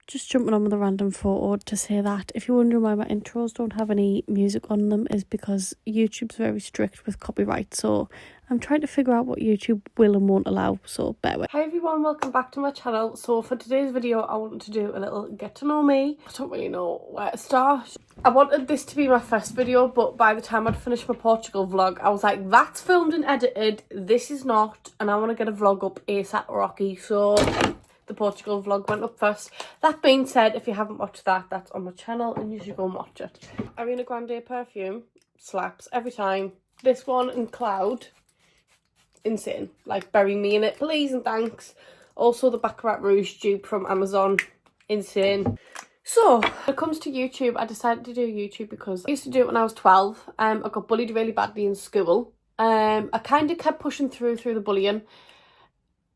just jumping on with a random photo to say that if you're wondering why my intros don't have any music on them is because YouTube's very strict with copyright, so I'm trying to figure out what YouTube will and won't allow, so bear with. Hi everyone, welcome back to my channel. So for today's video I wanted to do a little get to know me. I don't really know where to start. I wanted this to be my first video, but by the time I'd finished my Portugal vlog I was like, that's filmed and edited, this is not, and I want to get a vlog up ASAP Rocky, so the Portugal vlog went up first. That being said, if you haven't watched that, that's on my channel and you should go and watch it. Ariana Grande perfume slaps every time. This one and Cloud, insane. Like, bury me in it, please and thanks. Also the Baccarat Rouge dupe from Amazon, insane. So when it comes to YouTube, I decided to do YouTube because I used to do it when I was 12. I got bullied really badly in school. I kind of kept pushing through the bullying.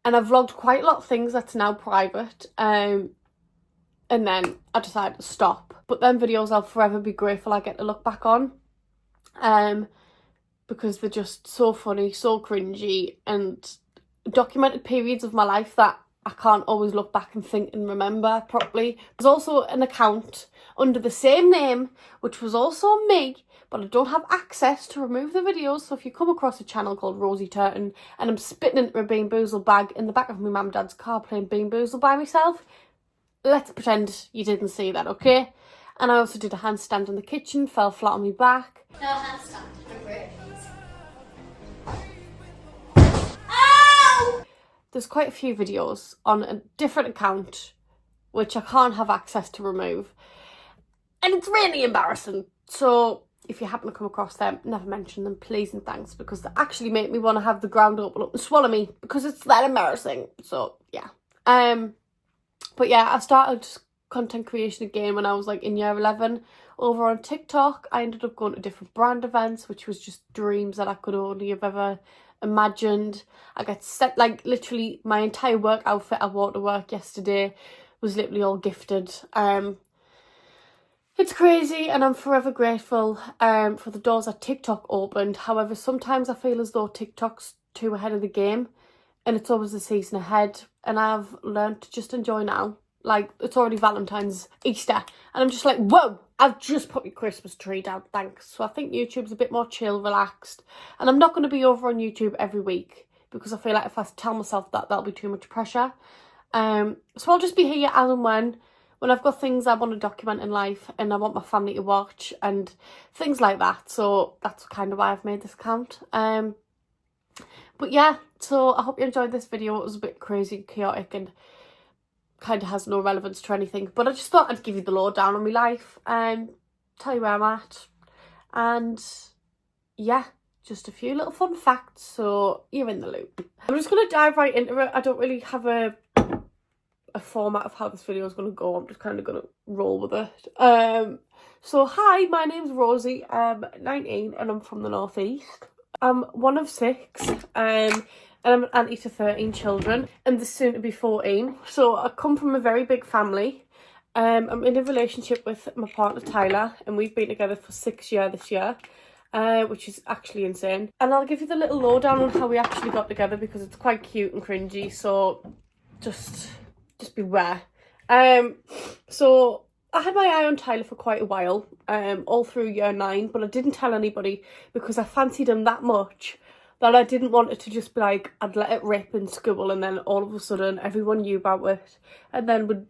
And I vlogged quite a lot of things that's now private. And then I decided to stop. But them videos I'll forever be grateful I get to look back on. Because they're just so funny, so cringy, and documented periods of my life that I can't always look back and think and remember properly. There's also an account under the same name, which was also me, but I don't have access to remove the videos. So if you come across a channel called Rosie Turton and I'm spitting into a Bean Boozled bag in the back of my mum and dad's car playing Bean Boozled by myself, let's pretend you didn't see that, okay? And I also did a handstand in the kitchen, fell flat on my back. No handstand, don't worry. Ow! There's quite a few videos on a different account which I can't have access to remove. And it's really embarrassing. So if you happen to come across them, never mention them, please and thanks, because they actually make me want to have the ground open up and swallow me because it's that embarrassing. So yeah. But yeah, I started content creation again when I was like in year 11 over on TikTok. I ended up going to different brand events, which was just dreams that I could only have ever imagined. I got set, like, literally my entire work outfit I wore to work yesterday was literally all gifted. It's crazy and I'm forever grateful for the doors that TikTok opened. However, sometimes I feel as though TikTok's too ahead of the game and it's always a season ahead, and I've learned to just enjoy now. Like, it's already Valentine's, Easter, and I'm just like, whoa, I've just put your Christmas tree down, thanks. So I think YouTube's a bit more chill, relaxed, and I'm not going to be over on YouTube every week because I feel like if I tell myself that, that'll be too much pressure. So I'll just be here as and when I've got things I want to document in life and I want my family to watch and things like that. So that's kind of why I've made this account. But yeah, so I hope you enjoyed this video. It was a bit crazy and chaotic and kind of has no relevance to anything, but I just thought I'd give you the lowdown on my life and tell you where I'm at, and yeah, just a few little fun facts so you're in the loop. I'm just going to dive right into it. I don't really have a format of how this video is going to go. I'm just kind of going to roll with it. So hi, my name's Rosie. I'm 19 and I'm from the northeast. I'm one of 6 and I'm an auntie to 13 children and the soon to be 14. So I come from a very big family. I'm in a relationship with my partner Tyler and we've been together for 6 years this year, which is actually insane. And I'll give you the little lowdown on how we actually got together because it's quite cute and cringy, so just beware. So I had my eye on Tyler for quite a while, all through year 9, but I didn't tell anybody because I fancied him that much that I didn't want it to just be like, I'd let it rip in school and then all of a sudden everyone knew about it and then would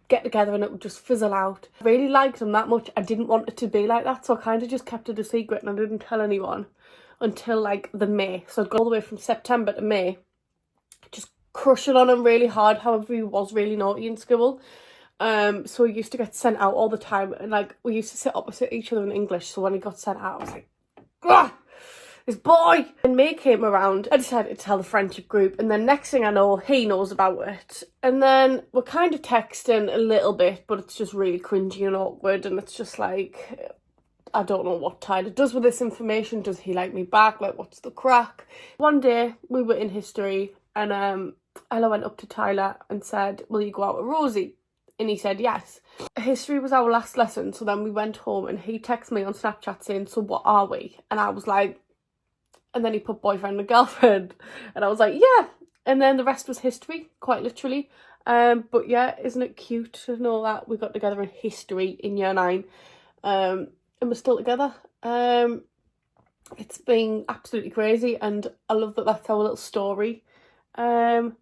get together and it would just fizzle out. I really liked him that much. I didn't want it to be like that, so I kind of just kept it a secret and I didn't tell anyone until like the May. So I'd go all the way from September to May, just crushing on him really hard. However, he was really naughty in school. So he used to get sent out all the time and like we used to sit opposite each other in English, so when he got sent out I was like, ugh, this boy. And May came around, I decided to tell the friendship group, and then next thing I know he knows about it, and then we're kind of texting a little bit, but it's just really cringy and awkward, and it's just like, I don't know what Tyler does with this information. Does he like me back? Like, what's the crack? One day we were in history and Ella went up to Tyler and said, will you go out with Rosie? And he said yes. History was our last lesson, so then we went home and he texted me on Snapchat saying, so what are we? And I was like, and then he put boyfriend and girlfriend and I was like, yeah, And then the rest was history, quite literally. But yeah, isn't it cute to know that we got together in history in year 9, and we're still together. It's been absolutely crazy, and I love that that's our little story. And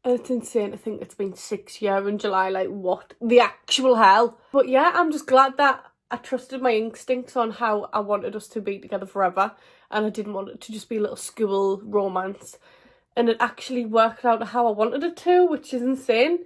it's insane to think it's been 6 years in July, like what the actual hell. But yeah, I'm just glad that I trusted my instincts on how I wanted us to be together forever, and I didn't want it to just be a little school romance, and it actually worked out how I wanted it to, which is insane.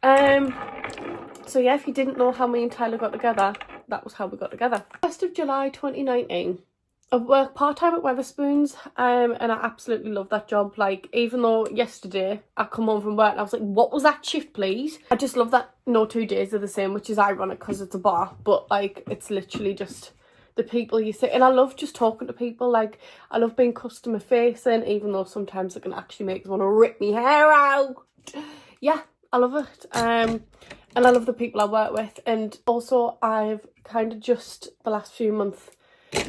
So yeah, if you didn't know how me and Tyler got together, that was how we got together. 1st of July 2019. I work part-time at Wetherspoons, and I absolutely love that job. Like, even though yesterday I come home from work and I was like, what was that shift, please? I just love that no 2 days are the same, which is ironic because it's a bar, but like, it's literally just the people you see. And I love just talking to people. Like, I love being customer facing, even though sometimes it can actually make me want to rip my hair out. Yeah, I love it. And I love the people I work with. And also, I've kind of just the last few months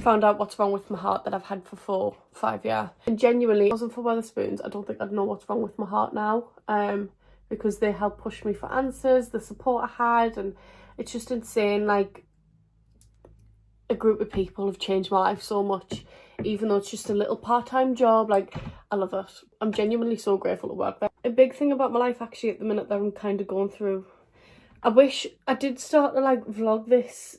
found out what's wrong with my heart that I've had for 5 years. And genuinely, if it wasn't for Wetherspoons, I don't think I'd know what's wrong with my heart now. Because they helped push me for answers, the support I had, and it's just insane. Like, a group of people have changed my life so much, even though it's just a little part-time job. Like, I love it. I'm genuinely so grateful to work there. A big thing about my life actually at the minute that I'm kind of going through, I wish I did start to like vlog this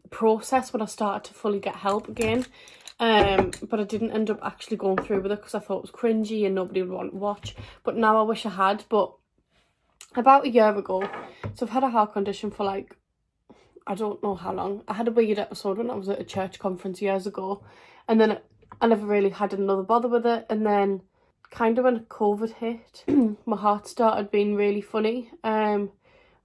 process when I started to fully get help again, but I didn't end up actually going through with it because I thought it was cringy and nobody would want to watch. But now I wish I had. But about a year ago, so I've had a heart condition for like, I don't know how long. I had a weird episode when I was at a church conference years ago, and then I never really had another bother with it. And then kind of when COVID hit, my heart started being really funny, and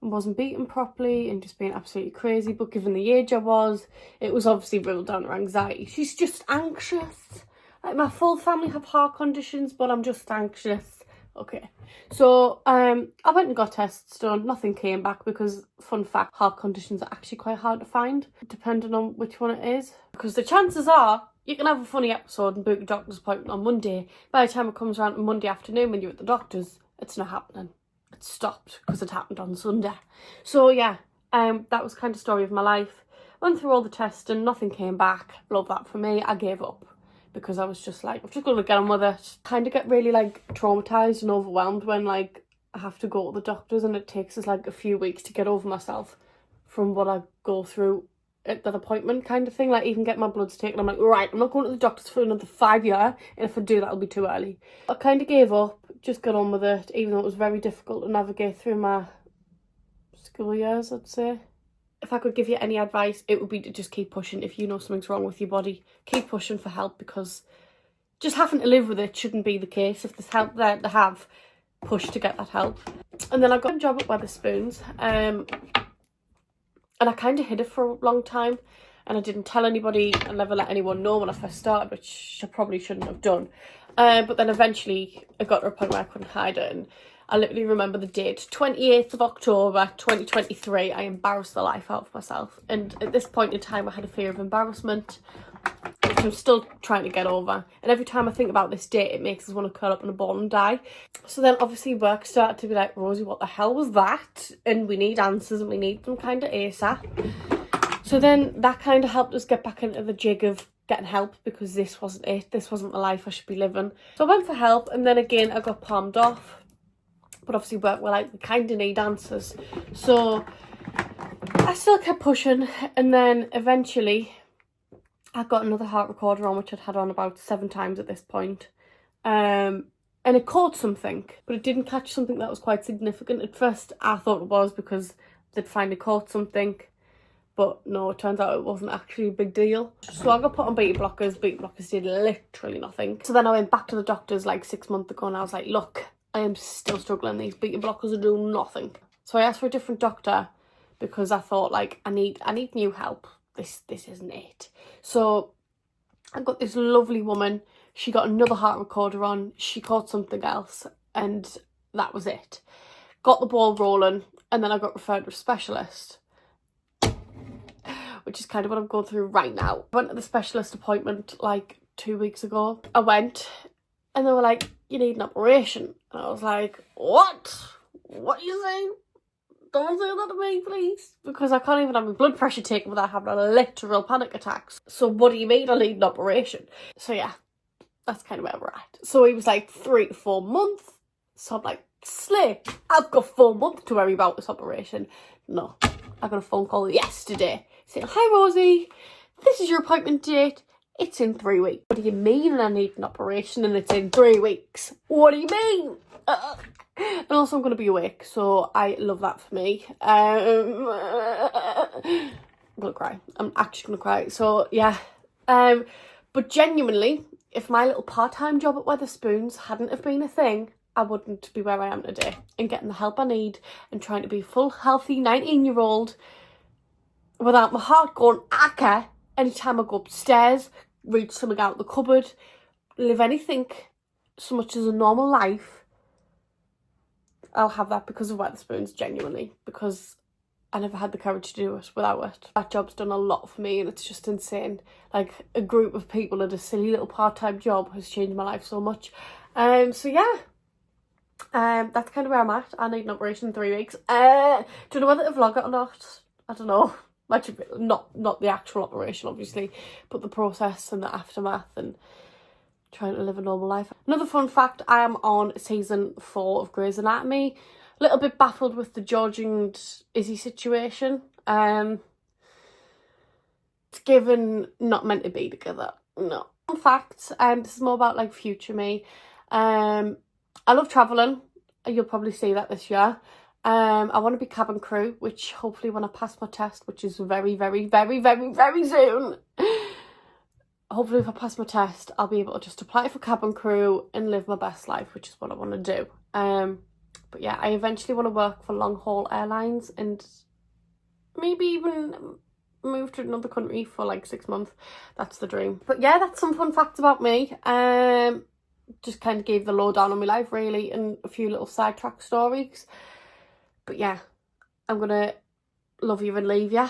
wasn't beating properly and just being absolutely crazy. But given the age I was, it was obviously ruled down to anxiety. She's just anxious. Like, my full family have heart conditions, but I'm just anxious. Okay, so I went and got tests done. Nothing came back because, fun fact, heart conditions are actually quite hard to find depending on which one it is, because the chances are you can have a funny episode and book a doctor's appointment on Monday. By the time it comes around to Monday afternoon when you're at the doctor's, it's not happening. It stopped because it happened on Sunday. So yeah, that was kind of story of my life. Went through all the tests and nothing came back. Love that for me. I gave up because I was just like, I've just got to get on with it. Kind of get really like traumatized and overwhelmed when like I have to go to the doctors, and it takes us like a few weeks to get over myself from what I go through at that appointment kind of thing. Like, even get my bloods taken, I'm like, right, I'm not going to the doctors for another 5 years, and if I do, that'll be too early. I kind of gave up, just got on with it, even though it was very difficult to navigate through my school years, I'd say. If I could give you any advice, it would be to just keep pushing. If you know something's wrong with your body, keep pushing for help, because just having to live with it shouldn't be the case. If there's help there to have, push to get that help. And then I got a job at Wetherspoons, and I kind of hid it for a long time, and I didn't tell anybody. I never let anyone know when I first started, which I probably shouldn't have done. But then eventually I got to a point where I couldn't hide it, and I literally remember the date, 28th of October 2023. I embarrassed the life out of myself, and at this point in time I had a fear of embarrassment, which I'm still trying to get over. And every time I think about this date, it makes us want to curl up in a ball and die. So then obviously work started to be like, Rosie, what the hell was that? And we need answers, and we need them kind of ASAP. So then that kind of helped us get back into the jig of getting help, because this wasn't it. This wasn't the life I should be living. So I went for help, and then again I got palmed off. But obviously work were like, we kind of need answers. So I still kept pushing, and then eventually I got another heart recorder on, which I'd had on about 7 times at this point. And it caught something, but it didn't catch something that was quite significant. At first I thought it was because they'd finally caught something, but no, it turns out it wasn't actually a big deal. So I got put on beta blockers. Beta blockers did literally nothing. So then I went back to the doctors like 6 months ago, and I was like, look, I am still struggling. These beta blockers are doing nothing. So I asked for a different doctor, because I thought, like, I need new help. This isn't it. So I got this lovely woman. She got another heart recorder on. She caught something else, and that was it. Got the ball rolling, and then I got referred to a specialist, which is kind of what I'm going through right now. I went to the specialist appointment like 2 weeks ago. I went, And they were like, you need an operation. And I was like, what? What are you saying? Don't say that to me, please. Because I can't even have my blood pressure taken without having a literal panic attacks. So what do you mean I need an operation? So yeah, that's kind of where we're at. So he was like 3 to 4 months. So I'm like, slay, I've got 4 months to worry about this operation. No, I got a phone call yesterday saying, hi Rosie, this is your appointment date. It's in 3 weeks. What do you mean I need an operation and it's in 3 weeks? What do you mean? And also I'm going to be awake, so I love that for me. I'm going to cry. I'm actually going to cry. So yeah. But genuinely, if my little part-time job at Wetherspoons hadn't have been a thing, I wouldn't be where I am today and getting the help I need and trying to be a full, healthy 19-year-old without my heart going acca anytime I go upstairs, reach something out of the cupboard, live anything so much as a normal life. I'll have that because of Wetherspoons, genuinely, because I never had the courage to do it without it. That job's done a lot for me and it's just insane. Like, a group of people at a silly little part-time job has changed my life so much. So yeah. That's kind of where I'm at. I need an operation in 3 weeks. Do you know whether to vlog it or not? I don't know. Not the actual operation, obviously, but the process and the aftermath and trying to live a normal life. Another fun fact, I am on season 4 of Grey's Anatomy. A little bit baffled with the George and Izzy situation. It's given not meant to be together. No. Fun fact, this is more about like future me. I love travelling. You'll probably see that this year. I want to be cabin crew, which hopefully when I pass my test, which is very, very, very, very, very soon. Hopefully if I pass my test, I'll be able to just apply for cabin crew and live my best life, which is what I want to do. But yeah, I eventually want to work for long haul airlines and maybe even move to another country for like 6 months. That's the dream. But yeah, that's some fun facts about me. Just kind of gave the lowdown on my life really and a few little sidetrack stories. But yeah, I'm gonna love you and leave you.